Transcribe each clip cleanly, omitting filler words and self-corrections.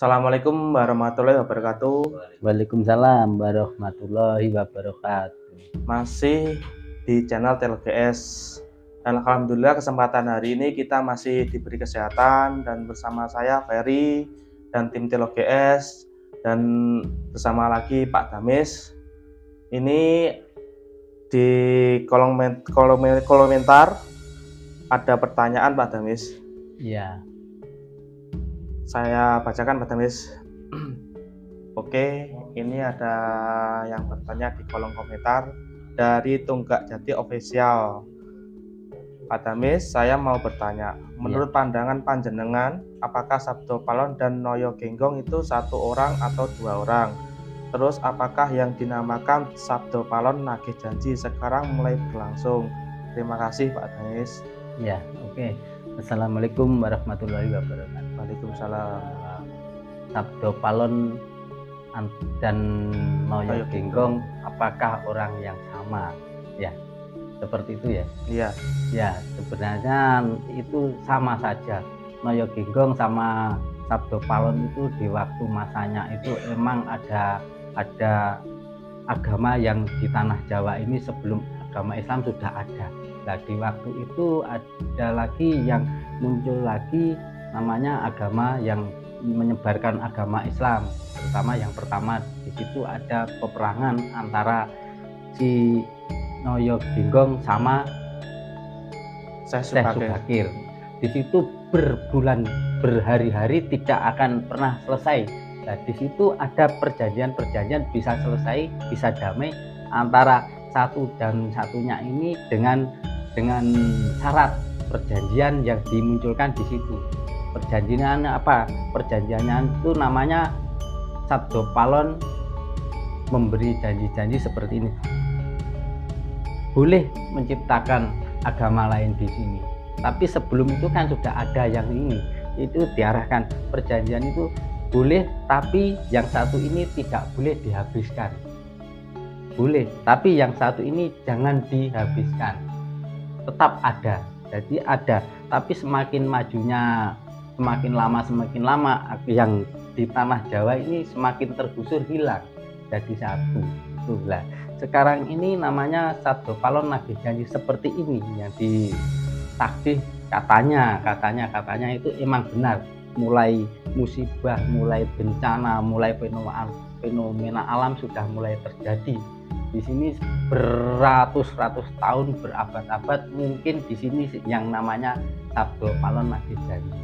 Assalamualaikum warahmatullahi wabarakatuh. Waalaikumsalam warahmatullahi wabarakatuh. Masih di channel TLGS. Alhamdulillah kesempatan hari ini kita masih diberi kesehatan dan bersama saya Ferry dan tim TLGS dan bersama lagi Pak Damis. Ini di kolom komentar ada pertanyaan Pak Damis. Iya. Saya bacakan Pak Damis. Oke, ini ada yang bertanya di kolom komentar dari Tunggak Jati Official. Pak Damis, saya mau bertanya, menurut pandangan panjenengan, apakah Sabdo Palon dan Noyo Genggong itu satu orang atau dua orang? Terus apakah yang dinamakan Sabdo Palon Nagih Janji sekarang mulai berlangsung? Terima kasih Pak Damis. Ya, oke. Assalamualaikum warahmatullahi wabarakatuh. Waalaikumsalam. Sabdo Palon dan Noyo Genggong apakah orang yang sama? Ya, seperti itu ya. Iya. Ya, sebenarnya itu sama saja. Noyo Genggong sama Sabdo Palon itu di waktu masanya itu emang ada agama yang di tanah Jawa ini sebelum agama Islam sudah ada. Nah, di waktu itu ada lagi yang muncul lagi namanya agama yang menyebarkan agama Islam, terutama yang pertama di situ ada peperangan antara si Noyo Genggong sama Syekh Subakir. Di situ berhari-hari tidak akan pernah selesai. Nah, di situ ada perjanjian bisa selesai, bisa damai antara satu dan satunya ini dengan syarat perjanjian yang dimunculkan di situ. Perjanjian apa? Perjanjiannya itu namanya Sabdo Palon memberi janji-janji seperti ini. Boleh menciptakan agama lain di sini. Tapi sebelum itu kan sudah ada yang ini. Itu diarahkan perjanjian itu boleh, tapi yang satu ini tidak boleh dihabiskan. Boleh, tapi yang satu ini jangan dihabiskan. Tetap ada. Jadi ada, tapi semakin majunya semakin lama yang di tanah Jawa ini semakin tergusur hilang jadi satu. Itulah sekarang ini namanya Sabdo Palon Nagih Janji seperti ini yang ditagih katanya itu emang benar. Mulai musibah, mulai bencana, mulai fenomena alam sudah mulai terjadi di sini beratus-ratus tahun, berabad-abad, mungkin di sini yang namanya Sabdo Palon Nagih Janji.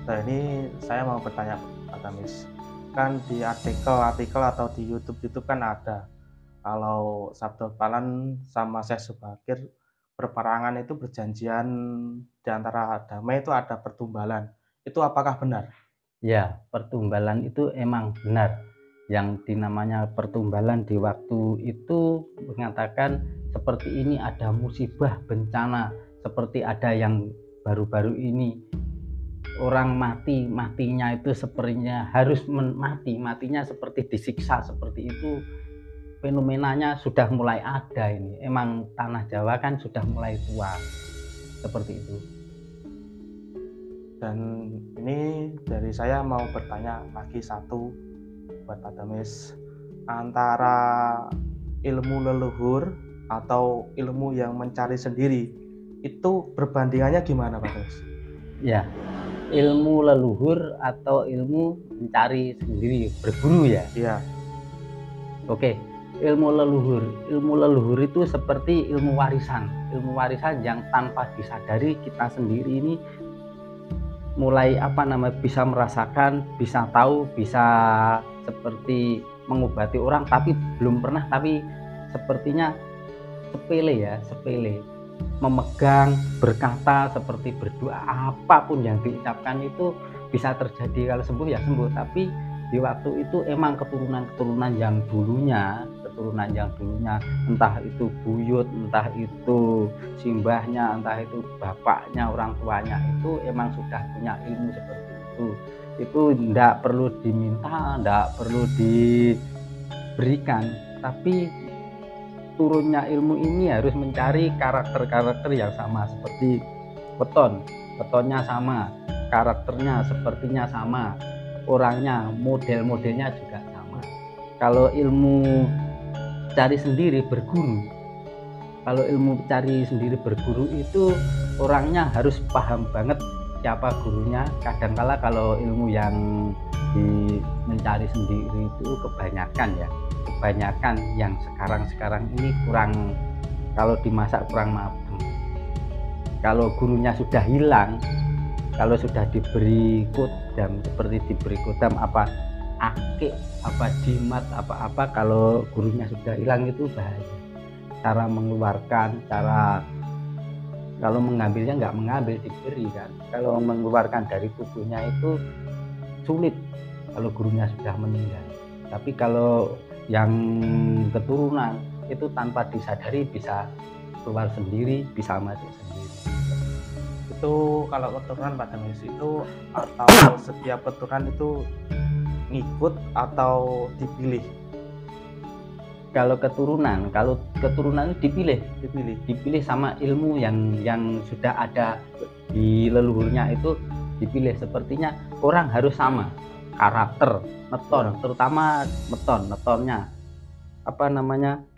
Nah, ini saya mau bertanya Pak Damis, kan di artikel atau di YouTube kan ada kalau Sabdo Palon sama Syekh Subakir berperangan itu berjanjian di antara damai itu ada pertumbalan. Itu apakah benar? Ya, pertumbalan itu emang benar. Yang dinamanya pertumbalan di waktu itu mengatakan seperti ini ada musibah bencana, seperti ada yang baru-baru ini orang matinya itu sepertinya harus matinya seperti disiksa seperti itu. Fenomenanya sudah mulai ada ini. Emang tanah Jawa kan sudah mulai tua seperti itu. Dan ini dari saya mau bertanya lagi satu buat Pak Damis, antara ilmu leluhur atau ilmu yang mencari sendiri itu perbandingannya gimana Pak Damis? Ya, ilmu leluhur atau ilmu mencari sendiri, berburu ya? Iya. Oke, ilmu leluhur itu seperti ilmu warisan yang tanpa disadari kita sendiri ini mulai bisa merasakan, bisa tahu, bisa seperti mengobati orang tapi belum pernah, tapi sepertinya sepele, memegang, berkata, seperti berdoa, apapun yang diucapkan itu bisa terjadi. Kalau sembuh ya sembuh, tapi di waktu itu emang keturunan yang dulunya entah itu buyut, entah itu simbahnya, entah itu bapaknya, orang tuanya itu emang sudah punya ilmu seperti itu tidak perlu diminta, tidak perlu diberikan, tapi turunnya ilmu ini harus mencari karakter-karakter yang sama seperti wetonnya sama, karakternya sepertinya sama, orangnya, model-modelnya juga sama. Kalau ilmu cari sendiri berguru, kalau ilmu cari sendiri berguru itu orangnya harus paham banget siapa gurunya. Kadangkala kalau ilmu yang mencari sendiri itu kebanyakan yang sekarang ini kurang, kalau dimasak kurang matang. Kalau gurunya sudah hilang, kalau sudah diberi kodam, seperti diberi kodam apa akik, apa jimat, apa-apa, kalau gurunya sudah hilang itu bahaya. Cara mengeluarkan, kalau mengambilnya nggak mengambil, diberi kan. Kalau mengeluarkan dari tubuhnya itu sulit kalau gurunya sudah meninggal. Tapi kalau yang keturunan itu tanpa disadari bisa keluar sendiri, bisa masuk sendiri. Itu kalau keturunan Pak Damis itu, atau setiap keturunan itu ngikut atau dipilih? Kalau keturunan itu dipilih sama ilmu yang sudah ada di leluhurnya, itu dipilih. Sepertinya orang harus sama karakter, meton, terutama metonnya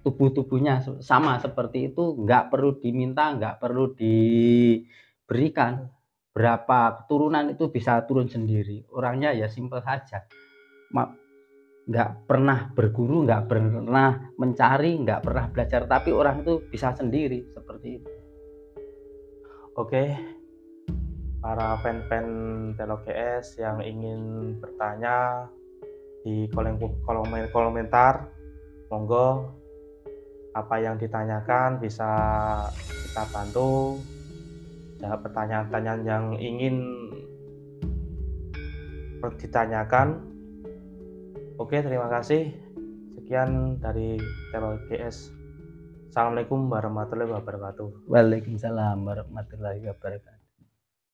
tubuhnya sama seperti itu, nggak perlu diminta, nggak perlu diberikan. Berapa keturunan itu bisa turun sendiri, orangnya ya simpel saja, nggak pernah berguru, nggak pernah mencari, nggak pernah belajar, tapi orang itu bisa sendiri seperti itu. Oke, para fan-fan Telo GS yang ingin bertanya di kolom komentar, monggo, apa yang ditanyakan bisa kita bantu. Jawab pertanyaan-pertanyaan yang ingin ditanyakan. Oke, terima kasih. Sekian dari Telo GS. Assalamualaikum warahmatullahi wabarakatuh. Waalaikumsalam warahmatullahi wabarakatuh.